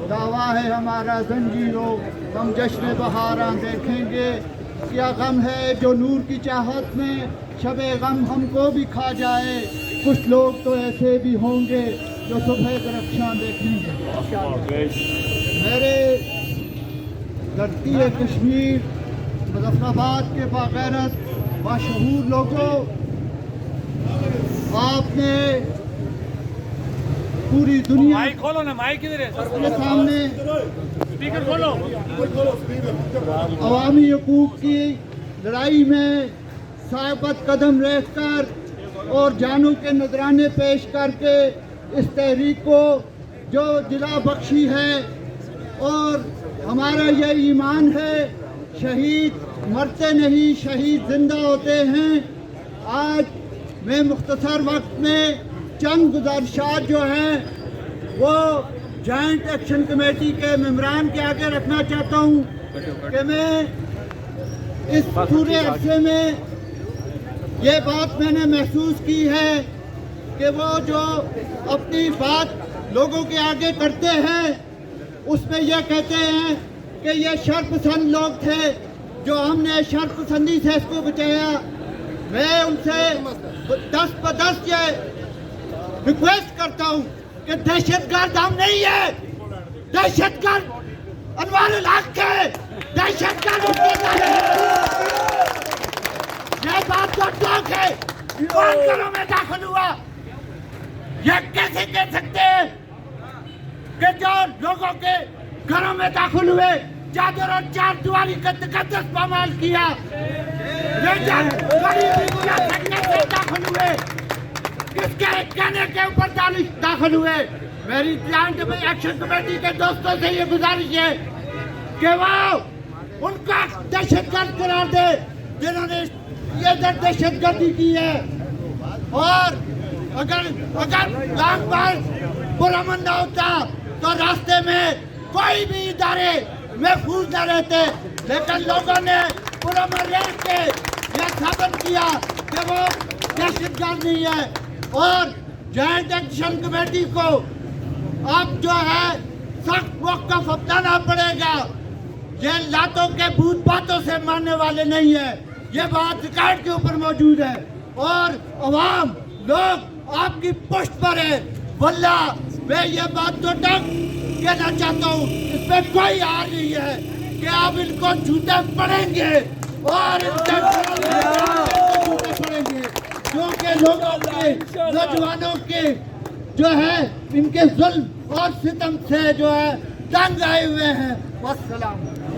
दावा है हमारा जंजीरों हम जश्न बहारां देखेंगे। क्या गम है जो नूर की चाहत में शबे गम हमको भी खा जाए। कुछ लोग तो ऐसे भी होंगे जो सुबह दरख्शां देखेंगे। मेरे धरती कश्मीर मुजफ्फराबाद के बागैरत बाशऊर लोगों, आपने पूरी दुनिया माइक खोलो ना, माइक किधर है? के सामने स्पीकर खोलो। अवामी हकूक़ की लड़ाई में साबित कदम रहकर और जानों के नजराने पेश करके इस तहरीक को जो जिला बख्शी है, और हमारा यह ईमान है शहीद मरते नहीं, शहीद जिंदा होते हैं। आज मैं मुख्तसर वक्त में चंद गुजारिशात जो हैं वो जॉइंट एक्शन कमेटी के मेंबरान के आगे रखना चाहता हूँ कि मैं इस पूरे अरसे में ये बात मैंने महसूस की है कि वो जो अपनी बात लोगों के आगे करते हैं उसमें यह कहते हैं कि ये शर्पसंद लोग थे जो हमने शर्पसंदी से इसको बचाया। मैं उनसे 10 ये रिक्वेस्ट करता हूँ कि दहशतगर्द हम नहीं है, दहशतगर्द अनवारुल हक है, दहशतगर्द ये बात तो टोक है। ईमान घरों में दाखिल हुआ, ये कैसे कह सकते हैं कि जो लोगों के घरों में दाखिल हुए चादर और चार दीवारी का तकद्दुस पामाल किया, गरीबी बुला करने से दाखिल हुए, किसके कहने के ऊपर दाखिल हुए। मेरी जॉइंट एक्शन कमेटी के दोस्तों से ये गुजारिश है कि वो उनका दहशतगर्द करार दे जिन्होंने ये दहशतगर्दी की है। और अगर लॉन्ग मार्च पुरअमन न होता तो रास्ते में कोई भी इदारे महफूज न रहते, लेकिन लोगों ने पुरअमन रह के यह साबित किया कि वो दहशतगर्द नहीं है। और जॉइंट एक्शन कमेटी को अब जो है सख्त मौक़िफ़ अपनाना पड़ेगा। ये लातों के भूत बातों से मारने वाले नहीं है, ये बात रिकॉर्ड के ऊपर मौजूद है। और अवाम लोग आपकी पुष्ट पर है। वल्ला मैं ये बात तो तक कहना चाहता हूँ, इसमें कोई हार नहीं है कि आप इनको झूठे पड़ेंगे और इनके झूठे पड़ेंगे, क्योंकि लोगों के नौजवानों के जो है इनके जुल्म और सितम से जो है तंग आए हुए हैं। वस्सलाम।